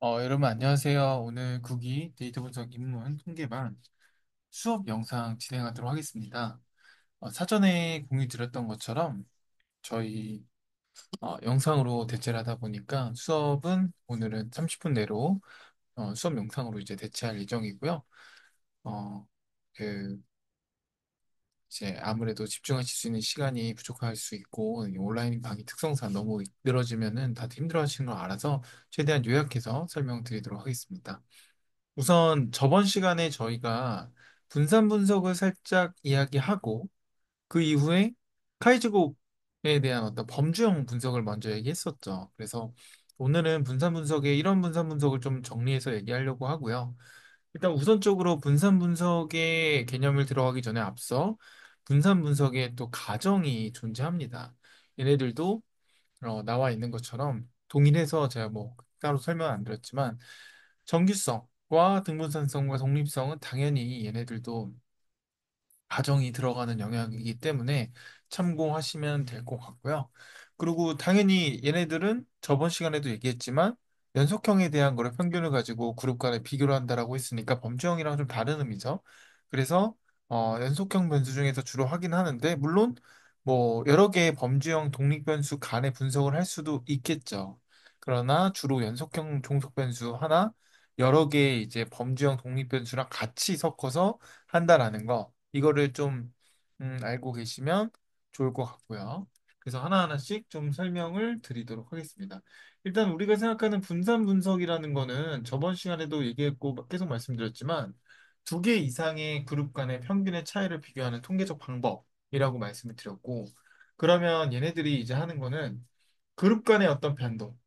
여러분 안녕하세요. 오늘 국이 데이터 분석 입문 통계반 수업 영상 진행하도록 하겠습니다. 사전에 공유 드렸던 것처럼 저희 영상으로 대체를 하다 보니까 수업은 오늘은 30분 내로 수업 영상으로 이제 대체할 예정이고요. 어, 그 이제 아무래도 집중하실 수 있는 시간이 부족할 수 있고 이 온라인 강의 특성상 너무 늘어지면은 다들 힘들어하시는 걸 알아서 최대한 요약해서 설명드리도록 하겠습니다. 우선 저번 시간에 저희가 분산 분석을 살짝 이야기하고 그 이후에 카이즈곡에 대한 어떤 범주형 분석을 먼저 얘기했었죠. 그래서 오늘은 분산 분석의 이런 분산 분석을 좀 정리해서 얘기하려고 하고요. 일단 우선적으로 분산 분석의 개념을 들어가기 전에 앞서 분산 분석의 또 가정이 존재합니다. 얘네들도 나와 있는 것처럼 동일해서 제가 뭐 따로 설명 안 드렸지만 정규성과 등분산성과 독립성은 당연히 얘네들도 가정이 들어가는 영역이기 때문에 참고하시면 될 것 같고요. 그리고 당연히 얘네들은 저번 시간에도 얘기했지만 연속형에 대한 거를 평균을 가지고 그룹 간에 비교를 한다라고 했으니까 범주형이랑 좀 다른 의미죠. 그래서 연속형 변수 중에서 주로 확인하는데 물론 뭐 여러 개의 범주형 독립 변수 간의 분석을 할 수도 있겠죠. 그러나 주로 연속형 종속 변수 하나 여러 개의 이제 범주형 독립 변수랑 같이 섞어서 한다라는 거 이거를 좀 알고 계시면 좋을 것 같고요. 그래서 하나하나씩 좀 설명을 드리도록 하겠습니다. 일단 우리가 생각하는 분산 분석이라는 거는 저번 시간에도 얘기했고 계속 말씀드렸지만 두 개 이상의 그룹 간의 평균의 차이를 비교하는 통계적 방법이라고 말씀을 드렸고 그러면 얘네들이 이제 하는 거는 그룹 간의 어떤 변동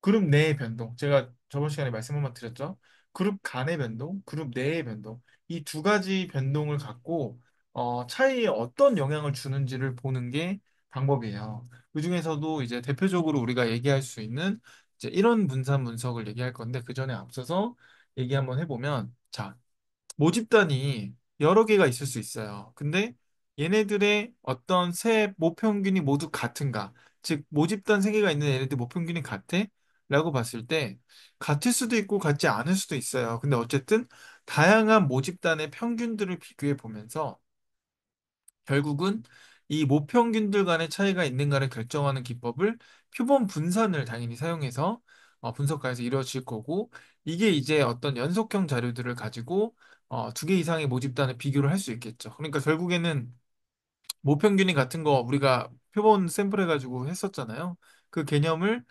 그룹 내의 변동. 제가 저번 시간에 말씀 한번 드렸죠. 그룹 간의 변동, 그룹 내의 변동. 이 두 가지 변동을 갖고 차이에 어떤 영향을 주는지를 보는 게 방법이에요. 그중에서도 이제 대표적으로 우리가 얘기할 수 있는 이제 이런 분산 분석을 얘기할 건데 그 전에 앞서서 얘기 한번 해보면 자, 모집단이 여러 개가 있을 수 있어요. 근데 얘네들의 어떤 세 모평균이 모두 같은가? 즉, 모집단 세 개가 있는 얘네들 모평균이 같아? 라고 봤을 때 같을 수도 있고 같지 않을 수도 있어요. 근데 어쨌든 다양한 모집단의 평균들을 비교해 보면서 결국은 이 모평균들 간의 차이가 있는가를 결정하는 기법을 표본 분산을 당연히 사용해서 분석가에서 이루어질 거고 이게 이제 어떤 연속형 자료들을 가지고 두 개 이상의 모집단을 비교를 할 수 있겠죠. 그러니까 결국에는 모평균이 같은 거 우리가 표본 샘플 해가지고 했었잖아요. 그 개념을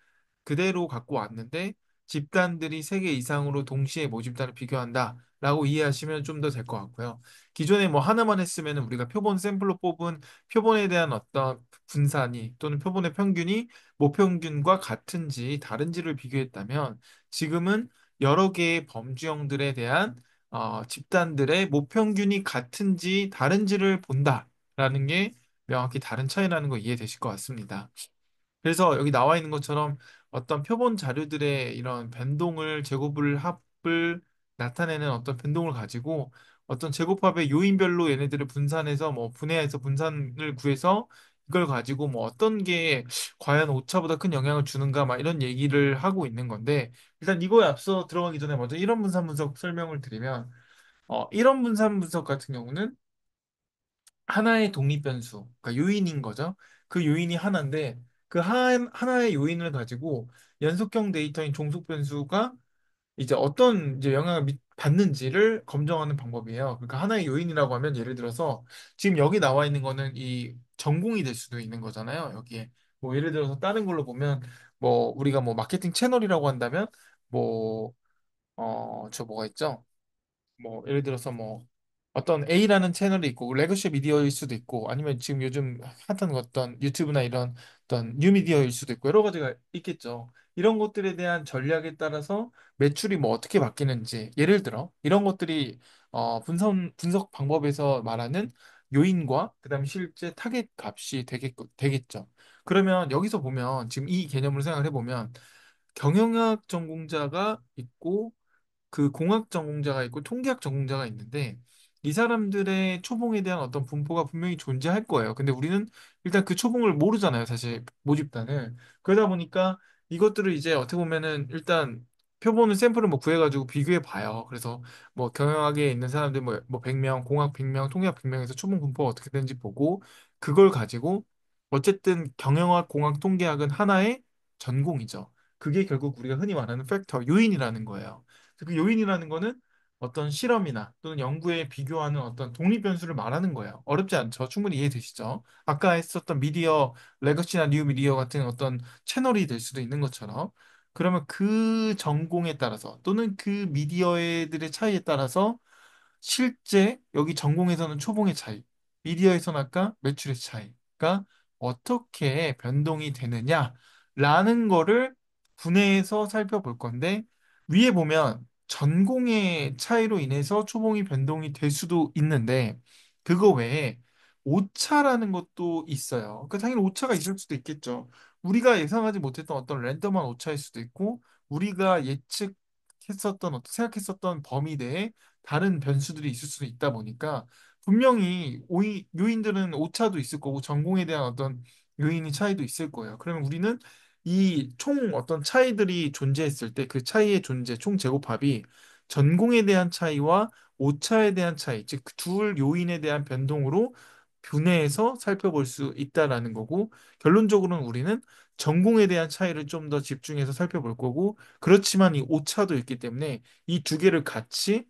그대로 갖고 왔는데 집단들이 3개 이상으로 동시에 모집단을 비교한다라고 이해하시면 좀 더 될 것 같고요. 기존에 뭐 하나만 했으면 우리가 표본 샘플로 뽑은 표본에 대한 어떤 분산이 또는 표본의 평균이 모평균과 같은지 다른지를 비교했다면 지금은 여러 개의 범주형들에 대한 집단들의 모평균이 같은지 다른지를 본다라는 게 명확히 다른 차이라는 거 이해되실 것 같습니다. 그래서 여기 나와 있는 것처럼 어떤 표본 자료들의 이런 변동을 제곱을 합을 나타내는 어떤 변동을 가지고 어떤 제곱합의 요인별로 얘네들을 분산해서 뭐 분해해서 분산을 구해서 이걸 가지고 뭐 어떤 게 과연 오차보다 큰 영향을 주는가 막 이런 얘기를 하고 있는 건데 일단 이거에 앞서 들어가기 전에 먼저 이런 분산 분석 설명을 드리면 이런 분산 분석 같은 경우는 하나의 독립 변수, 그러니까 요인인 거죠. 그 요인이 하나인데 그 하나의 요인을 가지고 연속형 데이터인 종속 변수가 이제 어떤 이제 영향을 받는지를 검증하는 방법이에요. 그러니까 하나의 요인이라고 하면 예를 들어서 지금 여기 나와 있는 거는 이 전공이 될 수도 있는 거잖아요. 여기에 뭐 예를 들어서 다른 걸로 보면 뭐 우리가 뭐 마케팅 채널이라고 한다면 뭐 저 뭐가 있죠? 뭐 예를 들어서 뭐 어떤 A라는 채널이 있고 레거시 미디어일 수도 있고 아니면 지금 요즘 핫한 어떤 유튜브나 이런 어떤 뉴미디어일 수도 있고 여러 가지가 있겠죠. 이런 것들에 대한 전략에 따라서 매출이 뭐 어떻게 바뀌는지 예를 들어 이런 것들이 분석 방법에서 말하는 요인과 그다음에 실제 타겟 값이 되겠죠. 그러면 여기서 보면 지금 이 개념을 생각을 해보면 경영학 전공자가 있고 그 공학 전공자가 있고 통계학 전공자가 있는데 이 사람들의 초봉에 대한 어떤 분포가 분명히 존재할 거예요. 근데 우리는 일단 그 초봉을 모르잖아요. 사실 모집단을. 그러다 보니까 이것들을 이제 어떻게 보면은 일단 표본을 샘플을 뭐 구해가지고 비교해 봐요. 그래서 뭐 경영학에 있는 사람들 뭐 100명, 공학 100명, 통계학 100명에서 초봉 분포가 어떻게 되는지 보고 그걸 가지고 어쨌든 경영학, 공학, 통계학은 하나의 전공이죠. 그게 결국 우리가 흔히 말하는 팩터, 요인이라는 거예요. 그 요인이라는 거는 어떤 실험이나 또는 연구에 비교하는 어떤 독립 변수를 말하는 거예요. 어렵지 않죠? 충분히 이해되시죠? 아까 했었던 미디어, 레거시나 뉴 미디어 같은 어떤 채널이 될 수도 있는 것처럼 그러면 그 전공에 따라서 또는 그 미디어들의 차이에 따라서 실제 여기 전공에서는 초봉의 차이, 미디어에서는 아까 매출의 차이가 어떻게 변동이 되느냐라는 거를 분해해서 살펴볼 건데 위에 보면 전공의 차이로 인해서 초봉이 변동이 될 수도 있는데 그거 외에 오차라는 것도 있어요. 그 당연히 오차가 있을 수도 있겠죠. 우리가 예상하지 못했던 어떤 랜덤한 오차일 수도 있고 우리가 예측했었던 어떤 생각했었던 범위 내에 다른 변수들이 있을 수도 있다 보니까 분명히 요인들은 오차도 있을 거고 전공에 대한 어떤 요인이 차이도 있을 거예요. 그러면 우리는 이 총 어떤 차이들이 존재했을 때 그 차이의 존재, 총 제곱합이 전공에 대한 차이와 오차에 대한 차이, 즉 둘 요인에 대한 변동으로 분해해서 살펴볼 수 있다라는 거고 결론적으로는 우리는 전공에 대한 차이를 좀 더 집중해서 살펴볼 거고 그렇지만 이 오차도 있기 때문에 이 두 개를 같이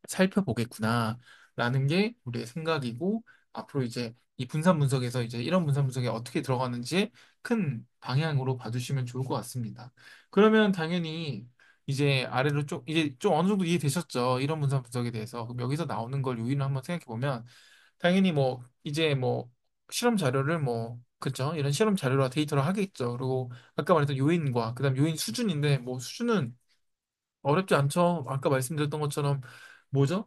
살펴보겠구나라는 게 우리의 생각이고 앞으로 이제 이 분산 분석에서 이제 이런 분산 분석에 어떻게 들어가는지 큰 방향으로 봐주시면 좋을 것 같습니다. 그러면 당연히 이제 아래로 좀 이제 좀 어느 정도 이해되셨죠? 이런 분산 분석에 대해서 그럼 여기서 나오는 걸 요인을 한번 생각해 보면 당연히 뭐 이제 뭐 실험 자료를 뭐 그죠? 이런 실험 자료와 데이터를 하겠죠. 그리고 아까 말했던 요인과 그다음 요인 수준인데 뭐 수준은 어렵지 않죠. 아까 말씀드렸던 것처럼 뭐죠?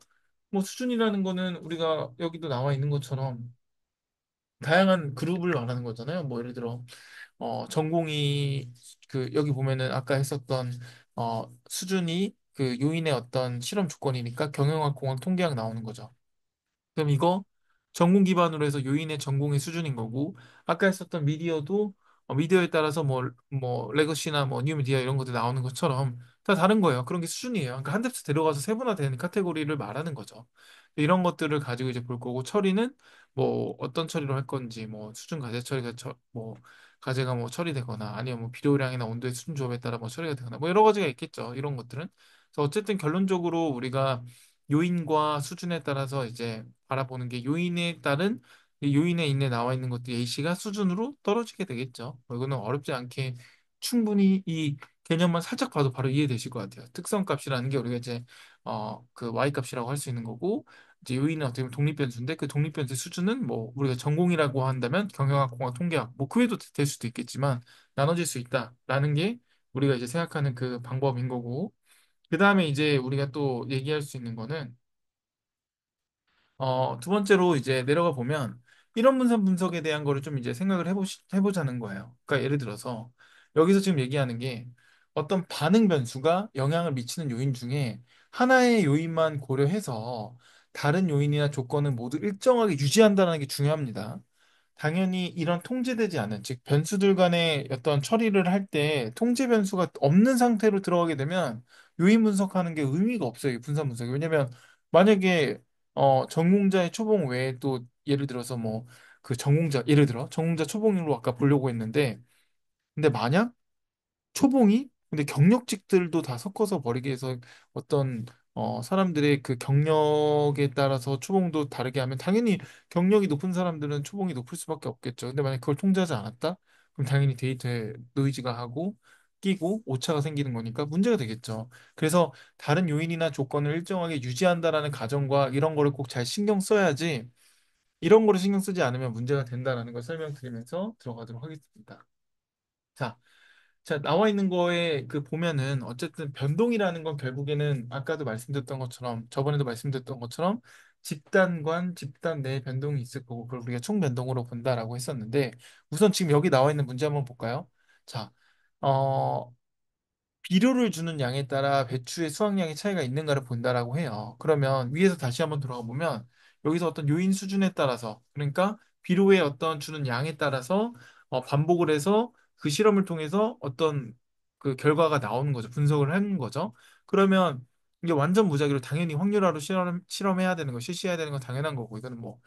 뭐 수준이라는 거는 우리가 여기도 나와 있는 것처럼 다양한 그룹을 말하는 거잖아요. 뭐 예를 들어 전공이 그 여기 보면은 아까 했었던 수준이 그 요인의 어떤 실험 조건이니까 경영학, 공학, 통계학 나오는 거죠. 그럼 이거 전공 기반으로 해서 요인의 전공의 수준인 거고 아까 했었던 미디어도 미디어에 따라서 뭐 레거시나 뭐 뉴미디어 이런 것들 나오는 것처럼 다 다른 거예요. 그런 게 수준이에요. 그러니까 한 뎁스 데려가서 세분화되는 카테고리를 말하는 거죠. 이런 것들을 가지고 이제 볼 거고 처리는 뭐 어떤 처리로 할 건지 뭐 수준 가제 처리가 뭐 가제가 뭐 처리되거나 아니면 뭐 비료량이나 온도의 수준 조합에 따라 뭐 처리가 되거나 뭐 여러 가지가 있겠죠. 이런 것들은. 그래서 어쨌든 결론적으로 우리가 요인과 수준에 따라서 이제 바라보는 게 요인에 따른 이 요인에 있는 나와 있는 것도 A씨가 수준으로 떨어지게 되겠죠. 뭐 이거는 어렵지 않게 충분히 이 개념만 살짝 봐도 바로 이해되실 것 같아요. 특성값이라는 게 우리가 이제 그 Y 값이라고 할 수 있는 거고 이제 요인은 어떻게 보면 독립변수인데 그 독립변수 수준은 뭐 우리가 전공이라고 한다면 경영학, 공학, 통계학 뭐 그 외에도 될 수도 있겠지만 나눠질 수 있다라는 게 우리가 이제 생각하는 그 방법인 거고 그 다음에 이제 우리가 또 얘기할 수 있는 거는 두 번째로 이제 내려가 보면 이런 분산 분석에 대한 거를 좀 이제 생각을 해보자는 거예요. 그러니까 예를 들어서 여기서 지금 얘기하는 게 어떤 반응 변수가 영향을 미치는 요인 중에 하나의 요인만 고려해서 다른 요인이나 조건은 모두 일정하게 유지한다는 게 중요합니다. 당연히 이런 통제되지 않은, 즉 변수들 간의 어떤 처리를 할 때 통제 변수가 없는 상태로 들어가게 되면 요인 분석하는 게 의미가 없어요, 이 분산 분석이. 왜냐면 만약에 전공자의 초봉 외에 또 예를 들어서 뭐 그 전공자 예를 들어 전공자 초봉으로 아까 보려고 했는데 근데 만약 초봉이 근데 경력직들도 다 섞어서 버리게 해서 어떤 사람들의 그 경력에 따라서 초봉도 다르게 하면 당연히 경력이 높은 사람들은 초봉이 높을 수밖에 없겠죠. 근데 만약 그걸 통제하지 않았다? 그럼 당연히 데이터에 노이즈가 하고 끼고 오차가 생기는 거니까 문제가 되겠죠. 그래서 다른 요인이나 조건을 일정하게 유지한다라는 가정과 이런 거를 꼭 잘 신경 써야지 이런 거를 신경 쓰지 않으면 문제가 된다라는 걸 설명드리면서 들어가도록 하겠습니다. 자, 자, 나와 있는 거에 그 보면은 어쨌든 변동이라는 건 결국에는 아까도 말씀드렸던 것처럼 저번에도 말씀드렸던 것처럼 집단관, 집단 내 변동이 있을 거고 그걸 우리가 총 변동으로 본다라고 했었는데 우선 지금 여기 나와 있는 문제 한번 볼까요? 자, 어, 비료를 주는 양에 따라 배추의 수확량의 차이가 있는가를 본다라고 해요. 그러면 위에서 다시 한번 돌아가 보면 여기서 어떤 요인 수준에 따라서 그러니까 비료의 어떤 주는 양에 따라서 반복을 해서 그 실험을 통해서 어떤 그 결과가 나오는 거죠. 분석을 하는 거죠. 그러면 이게 완전 무작위로 당연히 확률화로 실험해야 되는 거, 실시해야 되는 건 당연한 거고, 이거는 뭐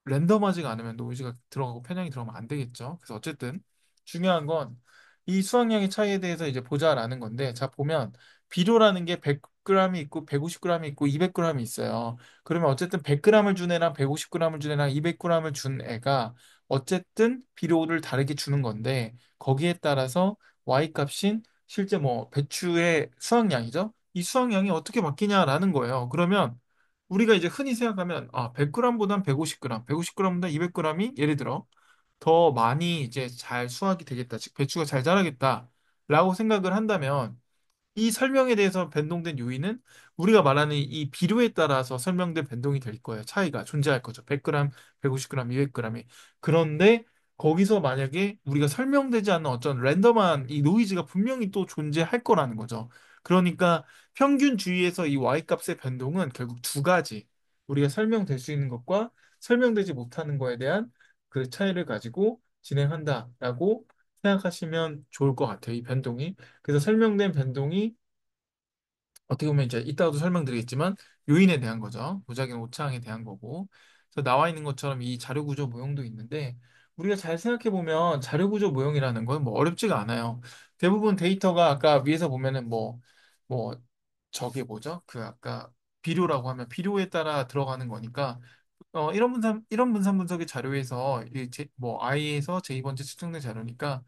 랜덤하지가 않으면 노이즈가 들어가고 편향이 들어가면 안 되겠죠. 그래서 어쨌든 중요한 건 이 수확량의 차이에 대해서 이제 보자라는 건데, 자 보면 비료라는 게 100g이 있고 150g이 있고 200g이 있어요. 그러면 어쨌든 100g을 준 애랑 150g을 준 애랑 200g을 준 애가 어쨌든 비료를 다르게 주는 건데, 거기에 따라서 Y 값인 실제 뭐 배추의 수확량이죠. 이 수확량이 어떻게 바뀌냐라는 거예요. 그러면 우리가 이제 흔히 생각하면 100g보단 150g, 150g보다 200g이 예를 들어 더 많이 이제 잘 수확이 되겠다. 즉 배추가 잘 자라겠다라고 생각을 한다면 이 설명에 대해서 변동된 요인은 우리가 말하는 이 비료에 따라서 설명된 변동이 될 거예요. 차이가 존재할 거죠. 100g, 150g, 200g이. 그런데 거기서 만약에 우리가 설명되지 않는 어떤 랜덤한 이 노이즈가 분명히 또 존재할 거라는 거죠. 그러니까 평균주의에서 이 y 값의 변동은 결국 두 가지. 우리가 설명될 수 있는 것과 설명되지 못하는 거에 대한 그 차이를 가지고 진행한다라고 생각하시면 좋을 것 같아요. 이 변동이. 그래서 설명된 변동이 어떻게 보면 이제 이따가도 설명드리겠지만 요인에 대한 거죠. 무작용 오차항에 대한 거고. 그래서 나와 있는 것처럼 이 자료 구조 모형도 있는데 우리가 잘 생각해 보면 자료 구조 모형이라는 건 뭐 어렵지가 않아요. 대부분 데이터가 아까 위에서 보면은 뭐 저게 뭐죠? 그 아까 비료라고 하면 비료에 따라 들어가는 거니까 이런 분산 분석의 자료에서 뭐 i에서 j 번째 측정된 자료니까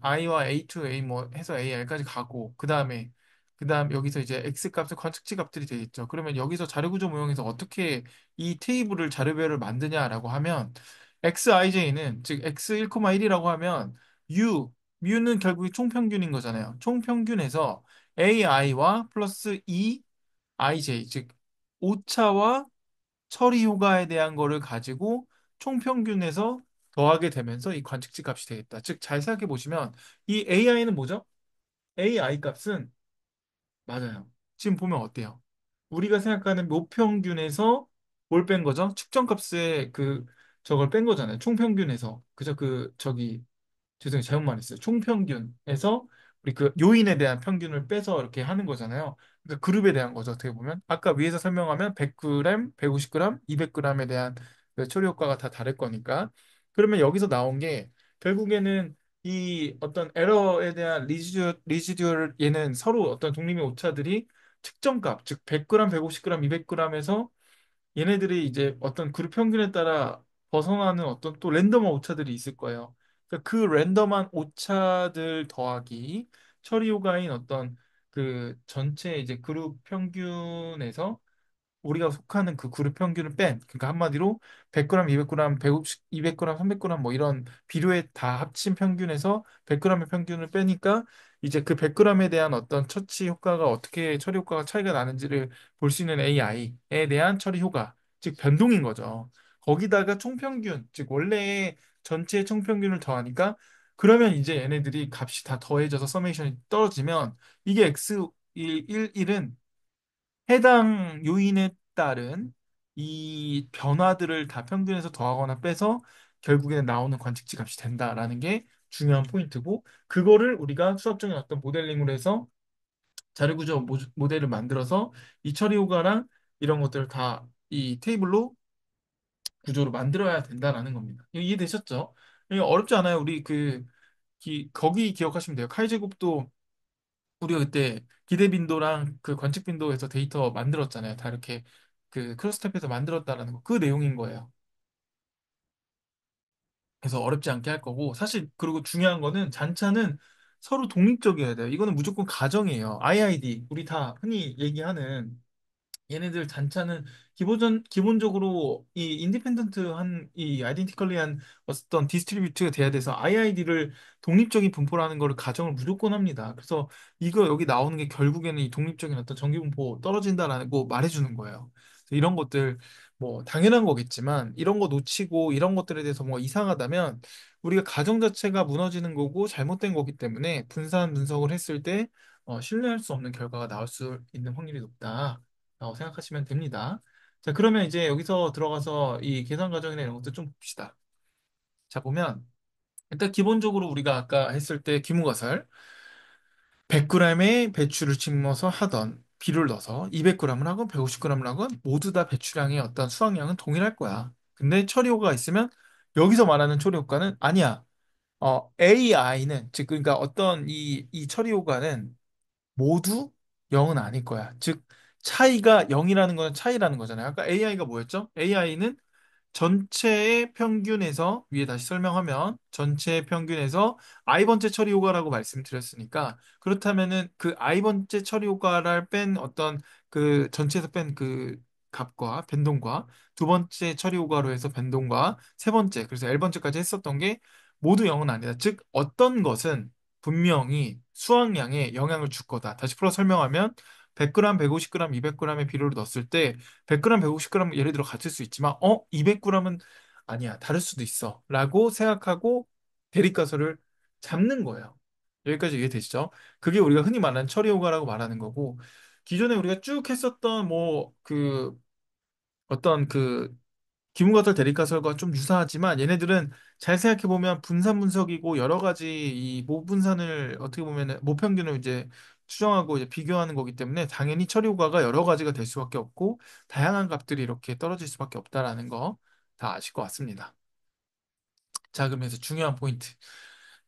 i와 a2, a 뭐 해서 al까지 가고 그다음 여기서 이제 x 값의 관측치 값들이 되겠죠. 그러면 여기서 자료 구조 모형에서 어떻게 이 테이블을 자료별을 만드냐라고 하면 xij는 즉 x 1,1이라고 하면 u 뮤는 결국에 총평균인 거잖아요. 총평균에서 ai와 플러스 2ij 즉 오차와 처리 효과에 대한 거를 가지고 총평균에서 더하게 되면서 이 관측치 값이 되겠다. 즉, 잘 생각해 보시면 이 AI는 뭐죠? AI 값은 맞아요. 지금 보면 어때요? 우리가 생각하는 모평균에서 뭘 뺀 거죠? 측정값의 저걸 뺀 거잖아요. 총평균에서. 그죠? 죄송해요. 잘못 말했어요. 총평균에서 우리 그 요인에 대한 평균을 빼서 이렇게 하는 거잖아요. 그러니까 그룹에 대한 거죠. 어떻게 보면. 아까 위에서 설명하면 100g, 150g, 200g에 대한 그 처리 효과가 다 다를 거니까. 그러면 여기서 나온 게 결국에는 이 어떤 에러에 대한 리지듀얼 얘는 서로 어떤 독립의 오차들이 측정값, 즉 100g, 150g, 200g에서 얘네들이 이제 어떤 그룹 평균에 따라 벗어나는 어떤 또 랜덤한 오차들이 있을 거예요. 그러니까 그 랜덤한 오차들 더하기 처리 효과인 어떤 그 전체 이제 그룹 평균에서 우리가 속하는 그 그룹 평균을 그러니까 한마디로 100g, 200g, 150, 200g, 300g 뭐 이런 비료에 다 합친 평균에서 100g의 평균을 빼니까 이제 그 100g에 대한 어떤 처치 효과가 어떻게 처리 효과가 차이가 나는지를 볼 수 있는 AI에 대한 처리 효과, 즉 변동인 거죠. 거기다가 총평균, 즉 원래의 전체 총평균을 더하니까 그러면 이제 얘네들이 값이 다 더해져서 서메이션이 떨어지면 이게 X11은 해당 요인에 따른 이 변화들을 다 평균에서 더하거나 빼서 결국에는 나오는 관측치 값이 된다라는 게 중요한 포인트고 그거를 우리가 수학적인 어떤 모델링으로 해서 자료구조 모델을 만들어서 이 처리 효과랑 이런 것들을 다 이 테이블로 구조로 만들어야 된다라는 겁니다. 이거 이해되셨죠? 이거 어렵지 않아요. 우리 거기 기억하시면 돼요. 카이제곱도 우리가 그때 기대 빈도랑 그 관측 빈도에서 데이터 만들었잖아요. 다 이렇게 그 크로스탭에서 만들었다라는 거. 그 내용인 거예요. 그래서 어렵지 않게 할 거고 사실 그리고 중요한 거는 잔차는 서로 독립적이어야 돼요. 이거는 무조건 가정이에요. IID 우리 다 흔히 얘기하는 얘네들 단차는 기본적으로 이 인디펜던트한 이 아이덴티컬리한 어떤 디스트리뷰트가 돼야 돼서 IID를 독립적인 분포라는 거를 가정을 무조건 합니다. 그래서 이거 여기 나오는 게 결국에는 이 독립적인 어떤 전기 분포 떨어진다라는 거 말해주는 거예요. 그래서 이런 것들 뭐 당연한 거겠지만 이런 거 놓치고 이런 것들에 대해서 뭐 이상하다면 우리가 가정 자체가 무너지는 거고 잘못된 거기 때문에 분산 분석을 했을 때 신뢰할 수 없는 결과가 나올 수 있는 확률이 높다. 라고 생각하시면 됩니다. 자, 그러면 이제 여기서 들어가서 이 계산 과정이나 이런 것도 좀 봅시다. 자, 보면 일단 기본적으로 우리가 아까 했을 때 귀무가설. 100g의 배추를 심어서 하던 비료를 넣어서 200g을 하건 150g을 하건 모두 다 배추량의 어떤 수확량은 동일할 거야. 근데 처리 효과가 있으면 여기서 말하는 처리 효과는 아니야. AI는 즉 그러니까 어떤 이 처리 효과는 모두 0은 아닐 거야. 즉 차이가 0이라는 거는 차이라는 거잖아요. 아까 AI가 뭐였죠? AI는 전체의 평균에서 위에 다시 설명하면 전체의 평균에서 i번째 처리 효과라고 말씀드렸으니까 그렇다면은 그 i번째 처리 효과를 뺀 어떤 그 전체에서 뺀 그 값과 변동과 두 번째 처리 효과로 해서 변동과 세 번째 그래서 L번째까지 했었던 게 모두 0은 아니다. 즉 어떤 것은 분명히 수확량에 영향을 줄 거다. 다시 풀어 설명하면 100g, 150g, 200g의 비료를 넣었을 때 100g, 150g 예를 들어 같을 수 있지만 200g은 아니야. 다를 수도 있어. 라고 생각하고 대립가설을 잡는 거예요. 여기까지 이해되시죠? 그게 우리가 흔히 말하는 처리 효과라고 말하는 거고 기존에 우리가 쭉 했었던 뭐 그 어떤 그 기문가설 대립가설과 좀 유사하지만 얘네들은 잘 생각해 보면 분산 분석이고 여러 가지 이 모분산을 어떻게 보면은 모평균을 이제 추정하고 이제 비교하는 거기 때문에 당연히 처리 효과가 여러 가지가 될 수밖에 없고 다양한 값들이 이렇게 떨어질 수밖에 없다라는 거 다 아실 것 같습니다. 자, 그러면서 중요한 포인트.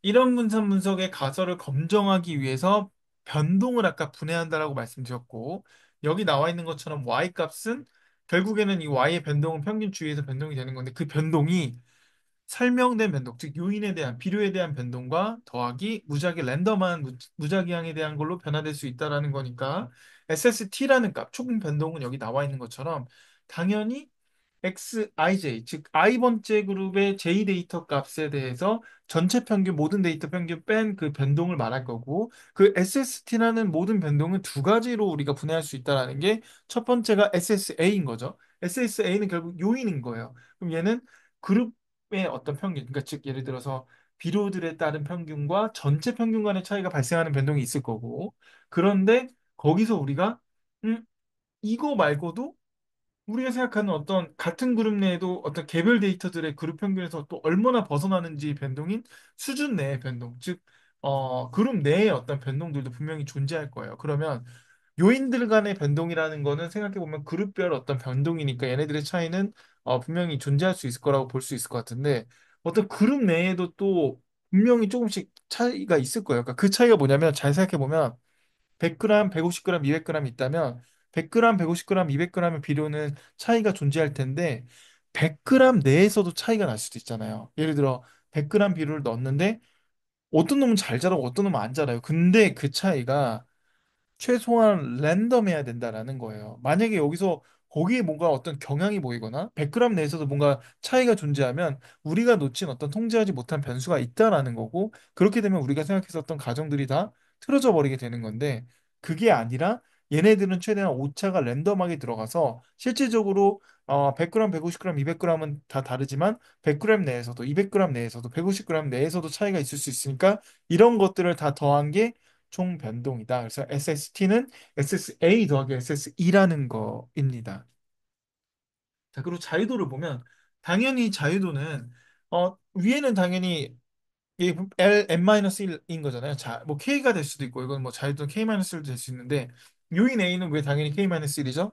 이런 분산 분석의 가설을 검증하기 위해서 변동을 아까 분해한다라고 말씀드렸고 여기 나와 있는 것처럼 y 값은 결국에는 이 y의 변동은 평균 주위에서 변동이 되는 건데 그 변동이 설명된 변동, 즉 요인에 대한 비료에 대한 변동과 더하기 무작위 랜덤한 무작위항에 대한 걸로 변화될 수 있다라는 거니까 SST라는 값, 총 변동은 여기 나와 있는 것처럼 당연히 XIJ, 즉 i번째 그룹의 J 데이터 값에 대해서 전체 평균, 모든 데이터 평균 뺀 그 변동을 말할 거고, 그 SST라는 모든 변동은 두 가지로 우리가 분해할 수 있다는 게 첫 번째가 SSA인 거죠. SSA는 결국 요인인 거예요. 그럼 얘는 그룹의 어떤 평균, 그러니까 즉 예를 들어서 비료들에 따른 평균과 전체 평균 간의 차이가 발생하는 변동이 있을 거고, 그런데 거기서 우리가 이거 말고도 우리가 생각하는 어떤 같은 그룹 내에도 어떤 개별 데이터들의 그룹 평균에서 또 얼마나 벗어나는지 변동인 수준 내의 변동, 즉, 그룹 내의 어떤 변동들도 분명히 존재할 거예요. 그러면 요인들 간의 변동이라는 거는 생각해보면 그룹별 어떤 변동이니까 얘네들의 차이는 분명히 존재할 수 있을 거라고 볼 수 있을 것 같은데 어떤 그룹 내에도 또 분명히 조금씩 차이가 있을 거예요. 그러니까 그 차이가 뭐냐면 잘 생각해보면 100g, 150g, 200g 있다면 100g, 150g, 200g의 비료는 차이가 존재할 텐데 100g 내에서도 차이가 날 수도 있잖아요. 예를 들어 100g 비료를 넣었는데 어떤 놈은 잘 자라고 어떤 놈은 안 자라요. 근데 그 차이가 최소한 랜덤해야 된다라는 거예요. 만약에 여기서 거기에 뭔가 어떤 경향이 보이거나 100g 내에서도 뭔가 차이가 존재하면 우리가 놓친 어떤 통제하지 못한 변수가 있다라는 거고 그렇게 되면 우리가 생각했었던 가정들이 다 틀어져 버리게 되는 건데 그게 아니라 얘네들은 최대한 오차가 랜덤하게 들어가서 실질적으로 100g, 150g, 200g은 다 다르지만 100g 내에서도 200g 내에서도 150g 내에서도 차이가 있을 수 있으니까 이런 것들을 다 더한 게 총 변동이다. 그래서 SST는 SSA 더하기 SSE라는 거입니다. 자, 그리고 자유도를 보면 당연히 자유도는 위에는 당연히 이 L N-1인 거잖아요. 자, 뭐 K가 될 수도 있고 이건 뭐 자유도는 K-1도 될 수 있는데 요인 A는 왜 당연히 K-1이죠?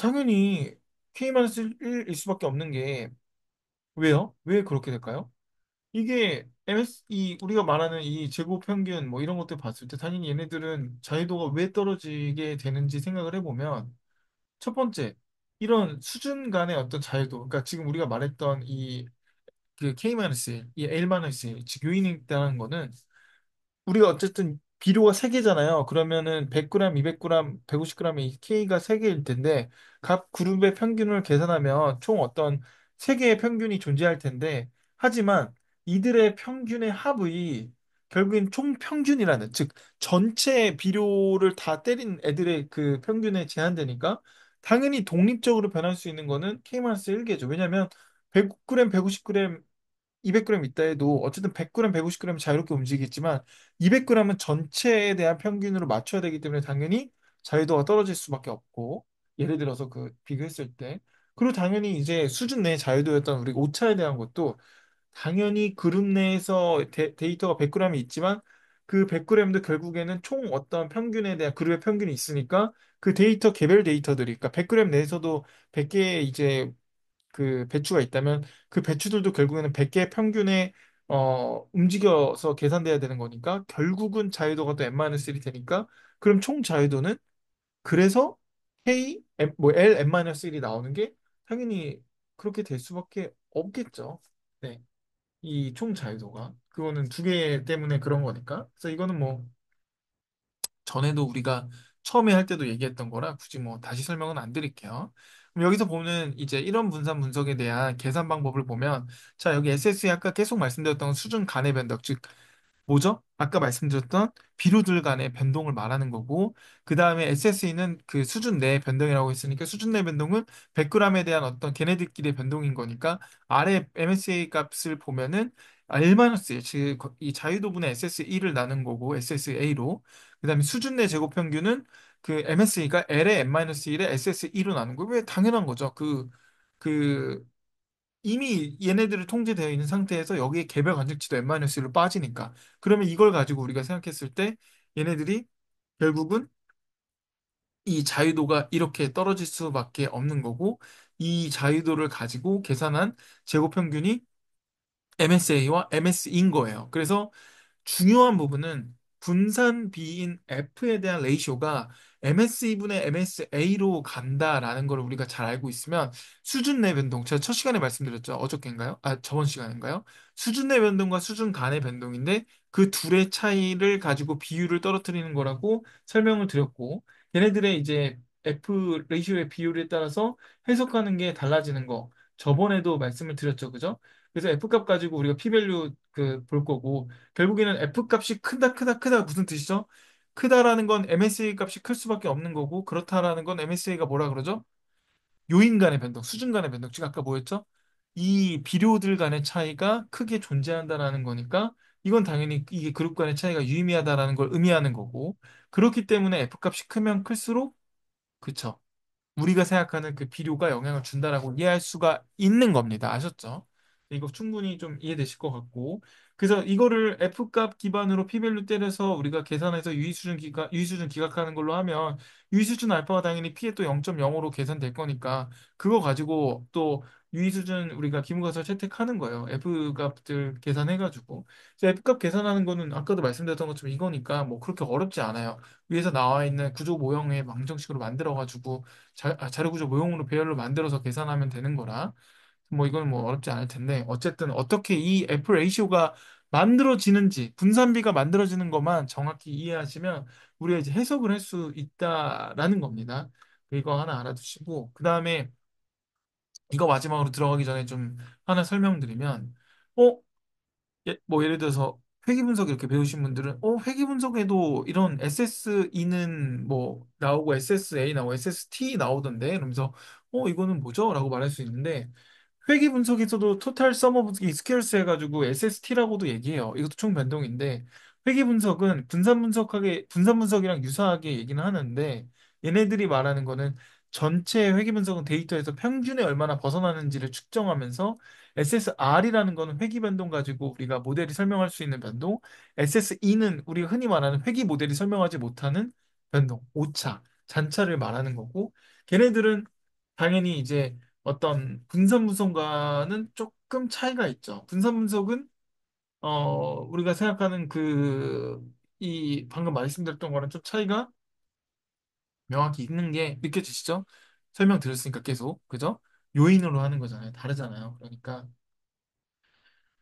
당연히 K-1일 수밖에 없는 게 왜요? 왜 그렇게 될까요? 이게 이 우리가 말하는 이 제곱 평균 뭐 이런 것들 봤을 때 당연히 얘네들은 자유도가 왜 떨어지게 되는지 생각을 해보면 첫 번째 이런 수준 간의 어떤 자유도 그러니까 지금 우리가 말했던 이 그 K-1, 이 L-1, 즉 요인이 있다는 거는 우리가 어쨌든 비료가 3개잖아요. 그러면은 100g, 200g, 150g의 K가 3개일 텐데 각 그룹의 평균을 계산하면 총 어떤 3개의 평균이 존재할 텐데 하지만 이들의 평균의 합이 결국엔 총 평균이라는 즉 전체 비료를 다 때린 애들의 그 평균에 제한되니까 당연히 독립적으로 변할 수 있는 거는 K-1개죠. 왜냐하면 100g, 150g 200g 있다 해도 어쨌든 100g, 150g 자유롭게 움직이겠지만 200g은 전체에 대한 평균으로 맞춰야 되기 때문에 당연히 자유도가 떨어질 수밖에 없고 예를 들어서 그 비교했을 때 그리고 당연히 이제 수준 내 자유도였던 우리 오차에 대한 것도 당연히 그룹 내에서 데이터가 100g이 있지만 그 100g도 결국에는 총 어떤 평균에 대한 그룹의 평균이 있으니까 그 데이터 개별 데이터들이 그러니까 100g 내에서도 100개의 이제 그 배추가 있다면 그 배추들도 결국에는 100개의 평균에 움직여서 계산돼야 되는 거니까 결국은 자유도가 또 n-1이 되니까 그럼 총 자유도는 그래서 K 뭐 L n-1이 나오는 게 당연히 그렇게 될 수밖에 없겠죠. 네. 이 총 자유도가 그거는 두 개 때문에 그런 거니까. 그래서 이거는 뭐 전에도 우리가 처음에 할 때도 얘기했던 거라 굳이 뭐 다시 설명은 안 드릴게요. 그럼 여기서 보는 이제 이런 분산 분석에 대한 계산 방법을 보면 자 여기 SSE 아까 계속 말씀드렸던 수준 간의 변동 즉 뭐죠? 아까 말씀드렸던 비료들 간의 변동을 말하는 거고, 그 다음에 SSE는 그 수준 내 변동이라고 했으니까 수준 내 변동은 100g에 대한 어떤 걔네들끼리의 변동인 거니까 아래 MSA 값을 보면은 L-1, 즉이 자유도분의 SSE를 나눈 거고 SSA로, 그 다음에 수준 내 제곱 평균은 그 MSE가 L의 N-1의 SSE로 나눈 거고, 왜 당연한 거죠. 그 이미 얘네들을 통제되어 있는 상태에서 여기에 개별 관측치도 n-1로 빠지니까 그러면 이걸 가지고 우리가 생각했을 때 얘네들이 결국은 이 자유도가 이렇게 떨어질 수밖에 없는 거고 이 자유도를 가지고 계산한 제곱 평균이 MSA와 MS인 거예요. 그래서 중요한 부분은 분산 B인 F에 대한 레이쇼가 MSE분의 MSA로 간다라는 걸 우리가 잘 알고 있으면 수준 내 변동, 제가 첫 시간에 말씀드렸죠. 어저께인가요? 아, 저번 시간인가요? 수준 내 변동과 수준 간의 변동인데 그 둘의 차이를 가지고 비율을 떨어뜨리는 거라고 설명을 드렸고 얘네들의 이제 F 레이쇼의 비율에 따라서 해석하는 게 달라지는 거 저번에도 말씀을 드렸죠. 그죠? 그래서 F값 가지고 우리가 P밸류 그 볼 거고 결국에는 F 값이 크다 크다 크다 무슨 뜻이죠? 크다라는 건 MSA 값이 클 수밖에 없는 거고 그렇다라는 건 MSA가 뭐라 그러죠? 요인 간의 변동, 수준 간의 변동. 즉 아까 뭐였죠? 이 비료들 간의 차이가 크게 존재한다라는 거니까 이건 당연히 이게 그룹 간의 차이가 유의미하다라는 걸 의미하는 거고 그렇기 때문에 F 값이 크면 클수록 그쵸. 우리가 생각하는 그 비료가 영향을 준다라고 이해할 수가 있는 겁니다. 아셨죠? 이거 충분히 좀 이해되실 것 같고. 그래서 이거를 F값 기반으로 P밸류 때려서 우리가 계산해서 유의수준 기각하는 걸로 하면 유의수준 알파가 당연히 P에 또 0.05로 계산될 거니까 그거 가지고 또 유의수준 우리가 기문가설 채택하는 거예요. F값들 계산해가지고. 그래서 F값 계산하는 거는 아까도 말씀드렸던 것처럼 이거니까 뭐 그렇게 어렵지 않아요. 위에서 나와 있는 구조 모형의 방정식으로 만들어가지고 자료 구조 모형으로 배열로 만들어서 계산하면 되는 거라 뭐 이건 뭐 어렵지 않을 텐데 어쨌든 어떻게 이 F 레이시오가 만들어지는지 분산비가 만들어지는 것만 정확히 이해하시면 우리가 이제 해석을 할 수 있다라는 겁니다. 이거 하나 알아두시고 그 다음에 이거 마지막으로 들어가기 전에 좀 하나 설명드리면 어? 뭐 예를 들어서 회귀 분석 이렇게 배우신 분들은 회귀 분석에도 이런 SSE는 뭐 나오고 SSA 나오고 SST 나오던데 이러면서 이거는 뭐죠? 라고 말할 수 있는데 회귀 분석에서도 토탈 서머 오브 스퀘어스 해가지고 SST라고도 얘기해요. 이것도 총 변동인데 회귀 분석은 분산 분석이랑 유사하게 얘기는 하는데 얘네들이 말하는 거는 전체 회귀 분석은 데이터에서 평균에 얼마나 벗어나는지를 측정하면서 SSR이라는 거는 회귀 변동 가지고 우리가 모델이 설명할 수 있는 변동, SSE는 우리가 흔히 말하는 회귀 모델이 설명하지 못하는 변동, 오차, 잔차를 말하는 거고 걔네들은 당연히 이제 어떤 분산 분석과는 조금 차이가 있죠. 분산 분석은 우리가 생각하는 이 방금 말씀드렸던 거랑 좀 차이가 명확히 있는 게 느껴지시죠? 설명드렸으니까 계속 그죠? 요인으로 하는 거잖아요. 다르잖아요. 그러니까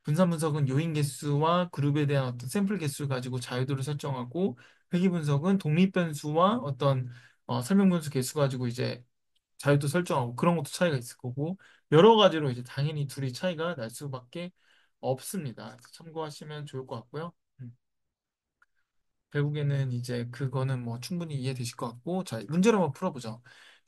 분산 분석은 요인 개수와 그룹에 대한 어떤 샘플 개수를 가지고 자유도를 설정하고 회귀 분석은 독립 변수와 어떤 설명 변수 개수 가지고 이제 자유도 설정하고 그런 것도 차이가 있을 거고 여러 가지로 이제 당연히 둘이 차이가 날 수밖에 없습니다. 그래서 참고하시면 좋을 것 같고요. 결국에는 이제 그거는 뭐 충분히 이해되실 것 같고 자 문제를 한번 풀어보죠.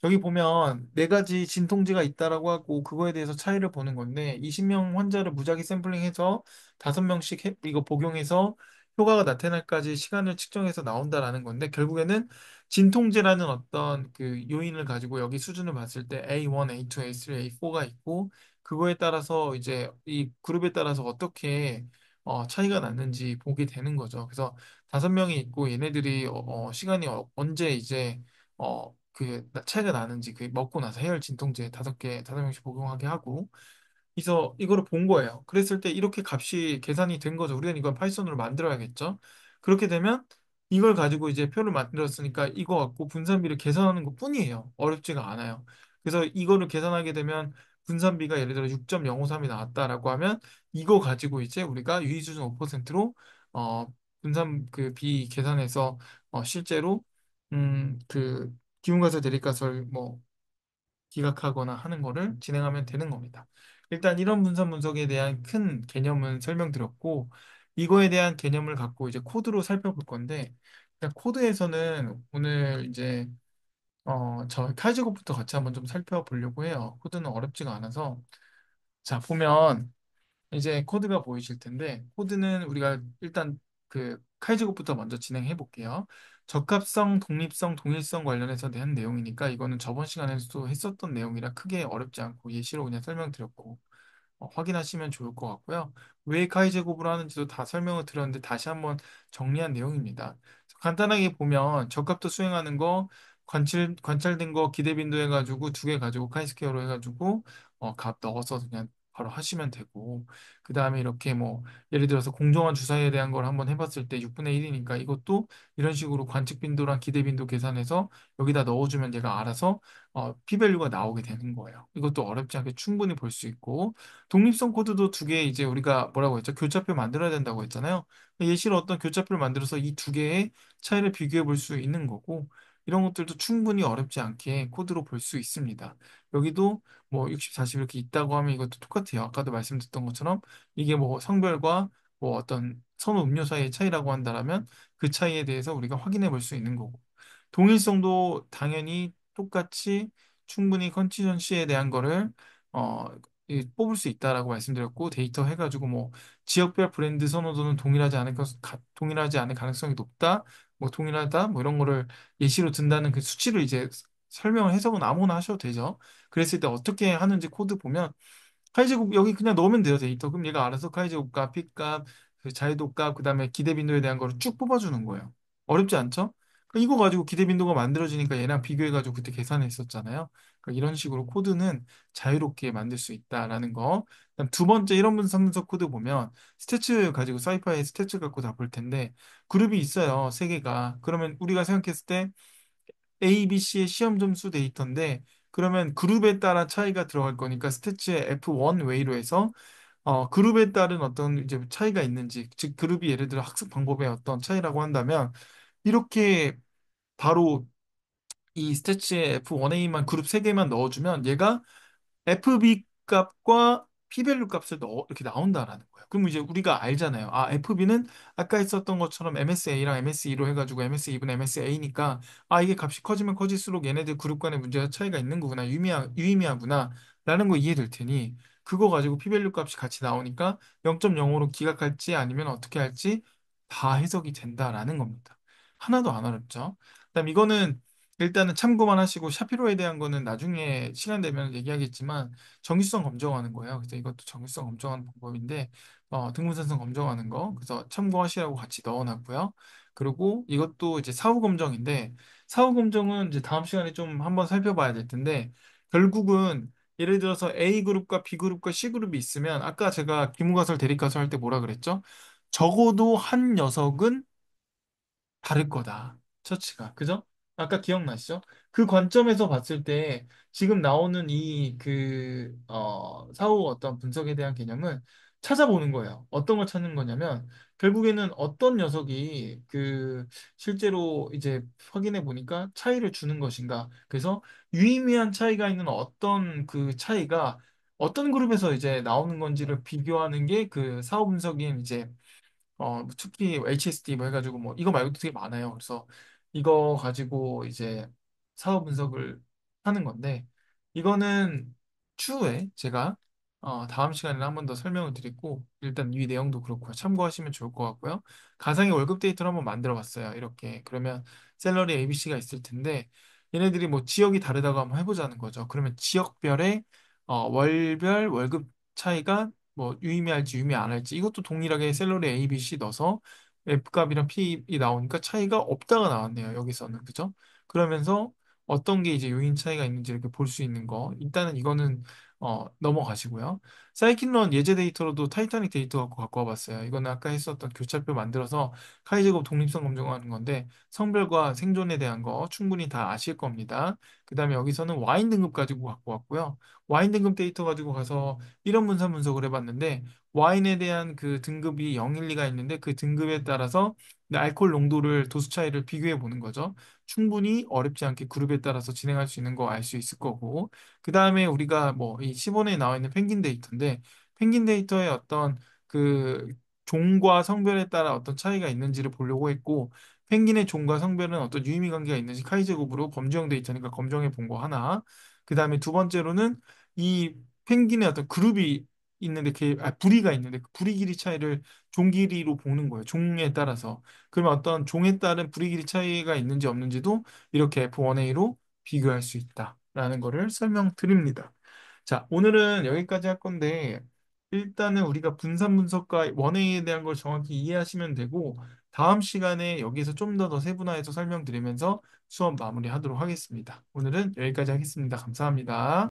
여기 보면 네 가지 진통제가 있다라고 하고 그거에 대해서 차이를 보는 건데 20명 환자를 무작위 샘플링해서 5명씩 이거 복용해서 효과가 나타날까지 시간을 측정해서 나온다라는 건데 결국에는 진통제라는 어떤 그 요인을 가지고 여기 수준을 봤을 때 A1, A2, A3, A4가 있고 그거에 따라서 이제 이 그룹에 따라서 어떻게 차이가 났는지 보게 되는 거죠. 그래서 5명이 있고 얘네들이 시간이 언제 이제 차이가 나는지 그 먹고 나서 해열 진통제 5명씩 복용하게 하고 그래서 이거를 본 거예요. 그랬을 때 이렇게 값이 계산이 된 거죠. 우리는 이걸 파이썬으로 만들어야겠죠. 그렇게 되면 이걸 가지고 이제 표를 만들었으니까 이거 갖고 분산비를 계산하는 것뿐이에요. 어렵지가 않아요. 그래서 이거를 계산하게 되면 분산비가 예를 들어 6.053이 나왔다라고 하면 이거 가지고 이제 우리가 유의수준 5%로 어 분산 그 비 계산해서 실제로 그 기운가설 대립가설 뭐 기각하거나 하는 거를 진행하면 되는 겁니다. 일단 이런 분산 분석에 대한 큰 개념은 설명드렸고, 이거에 대한 개념을 갖고 이제 코드로 살펴볼 건데, 일단 코드에서는 오늘 이제 저 카이지곡부터 같이 한번 좀 살펴보려고 해요. 코드는 어렵지가 않아서. 자, 보면 이제 코드가 보이실 텐데 코드는 우리가 일단 그 카이즈곡부터 먼저 진행해 볼게요. 적합성, 독립성, 동일성 관련해서 대한 내용이니까 이거는 저번 시간에도 했었던 내용이라 크게 어렵지 않고 예시로 그냥 설명드렸고 확인하시면 좋을 것 같고요. 왜 카이 제곱을 하는지도 다 설명을 드렸는데 다시 한번 정리한 내용입니다. 간단하게 보면 적합도 수행하는 거 관찰된 거 기대 빈도 해가지고 2개 가지고 카이 스퀘어로 해가지고 값 넣어서 그냥 바로 하시면 되고 그 다음에 이렇게 뭐 예를 들어서 공정한 주사위에 대한 걸 한번 해봤을 때 6분의 1이니까 이것도 이런 식으로 관측 빈도랑 기대 빈도 계산해서 여기다 넣어주면 얘가 알아서 p-밸류가 나오게 되는 거예요. 이것도 어렵지 않게 충분히 볼 수 있고 독립성 코드도 2개 이제 우리가 뭐라고 했죠? 교차표 만들어야 된다고 했잖아요. 예시로 어떤 교차표를 만들어서 이 2개의 차이를 비교해 볼 수 있는 거고 이런 것들도 충분히 어렵지 않게 코드로 볼 수 있습니다. 여기도 뭐 60, 40 이렇게 있다고 하면 이것도 똑같아요. 아까도 말씀드렸던 것처럼 이게 뭐 성별과 뭐 어떤 선호 음료 사이의 차이라고 한다면 그 차이에 대해서 우리가 확인해 볼 수 있는 거고 동일성도 당연히 똑같이 충분히 컨티전시에 대한 거를 어, 뽑을 수 있다라고 말씀드렸고 데이터 해가지고 뭐 지역별 브랜드 선호도는 동일하지 않을 가능성이 높다, 뭐 동일하다, 뭐 이런 거를 예시로 든다는 그 수치를 이제 설명을 해석은 아무나 하셔도 되죠. 그랬을 때 어떻게 하는지 코드 보면 카이제곱 여기 그냥 넣으면 돼요 데이터. 그럼 얘가 알아서 카이제곱 값, 픽값, 그 자유도 값, 그다음에 기대 빈도에 대한 거를 쭉 뽑아주는 거예요. 어렵지 않죠? 그러니까 이거 가지고 기대 빈도가 만들어지니까 얘랑 비교해가지고 그때 계산했었잖아요. 그러니까 이런 식으로 코드는 자유롭게 만들 수 있다라는 거. 그다음 2번째 이런 분석 코드 보면 스태츠 가지고 사이파이 스태츠 갖고 다 볼 텐데 그룹이 있어요 3개가. 그러면 우리가 생각했을 때 A, B, C의 시험 점수 데이터인데 그러면 그룹에 따라 차이가 들어갈 거니까 스태츠의 F1 웨이로 해서 그룹에 따른 어떤 이제 차이가 있는지, 즉 그룹이 예를 들어 학습 방법의 어떤 차이라고 한다면 이렇게 바로 이 스태츠의 F1A만 그룹 3개만 넣어주면 얘가 FB 값과 P밸류 값을 넣어 이렇게 나온다라는 거예요. 그럼 이제 우리가 알잖아요. 아, FB는 아까 있었던 것처럼 MSA랑 MSE로 해가지고 MSE분의 MSA니까 아, 이게 값이 커지면 커질수록 얘네들 그룹 간의 문제가 차이가 있는 거구나. 유의미하구나. 라는 거 이해될 테니 그거 가지고 P밸류 값이 같이 나오니까 0.05로 기각할지 아니면 어떻게 할지 다 해석이 된다라는 겁니다. 하나도 안 어렵죠. 그다음 이거는 일단은 참고만 하시고 샤피로에 대한 거는 나중에 시간 되면 얘기하겠지만 정기성 검정하는 거예요. 그래서 이것도 정기성 검정하는 방법인데 등분산성 검정하는 거 그래서 참고하시라고 같이 넣어놨고요. 그리고 이것도 이제 사후 검정인데 사후 검정은 이제 다음 시간에 좀 한번 살펴봐야 될 텐데 결국은 예를 들어서 A그룹과 B그룹과 C그룹이 있으면 아까 제가 기무가설 대립가설 할 때 뭐라 그랬죠? 적어도 한 녀석은 다를 거다. 처치가. 그죠? 아까 기억나시죠? 그 관점에서 봤을 때 지금 나오는 사후 어떤 분석에 대한 개념은 찾아보는 거예요. 어떤 걸 찾는 거냐면 결국에는 어떤 녀석이 실제로 이제 확인해 보니까 차이를 주는 것인가. 그래서 유의미한 차이가 있는 어떤 그 차이가 어떤 그룹에서 이제 나오는 건지를 비교하는 게 그 사후 분석인 이제 특히 HSD 뭐 해가지고 뭐 이거 말고도 되게 많아요. 그래서 이거 가지고 이제 사업 분석을 하는 건데 이거는 추후에 제가 다음 시간에 한 번 더 설명을 드리고 일단 이 내용도 그렇고 참고하시면 좋을 것 같고요. 가상의 월급 데이터를 한번 만들어 봤어요. 이렇게 그러면 샐러리 ABC가 있을 텐데 얘네들이 뭐 지역이 다르다고 한번 해보자는 거죠. 그러면 지역별의 월별 월급 차이가 뭐 유의미할지 유의미 안 할지 이것도 동일하게 샐러리 A, B, C 넣어서 F값이랑 P이 나오니까 차이가 없다가 나왔네요. 여기서는 그죠? 그러면서 어떤 게 이제 요인 차이가 있는지 이렇게 볼 수 있는 거 일단은 이거는 넘어가시고요. 사이킨론 예제 데이터로도 타이타닉 데이터 갖고 와봤어요. 이거는 아까 했었던 교차표 만들어서 카이제곱 독립성 검증하는 건데 성별과 생존에 대한 거 충분히 다 아실 겁니다. 그 다음에 여기서는 와인 등급 가지고 갖고 왔고요. 와인 등급 데이터 가지고 가서 이런 분산 분석을 해봤는데 와인에 대한 그 등급이 0, 1, 2가 있는데 그 등급에 따라서 알코올 농도를 도수 차이를 비교해 보는 거죠. 충분히 어렵지 않게 그룹에 따라서 진행할 수 있는 거 알 수 있을 거고 그 다음에 우리가 뭐 이 10원에 나와 있는 펭귄 데이터인데 펭귄 데이터의 어떤 그 종과 성별에 따라 어떤 차이가 있는지를 보려고 했고 펭귄의 종과 성별은 어떤 유의미 관계가 있는지 카이제곱으로 검증 데이터니까 검증해 본 거 하나 그 다음에 두 번째로는 이 펭귄의 어떤 그룹이 있는데 부리가 있는데 그 부리 길이 차이를 종 길이로 보는 거예요. 종에 따라서. 그러면 어떤 종에 따른 부리 길이 차이가 있는지 없는지도 이렇게 F1A로 비교할 수 있다라는 거를 설명드립니다. 자, 오늘은 여기까지 할 건데 일단은 우리가 분산 분석과 원웨이에 대한 걸 정확히 이해하시면 되고 다음 시간에 여기서 좀 더 세분화해서 설명드리면서 수업 마무리하도록 하겠습니다. 오늘은 여기까지 하겠습니다. 감사합니다.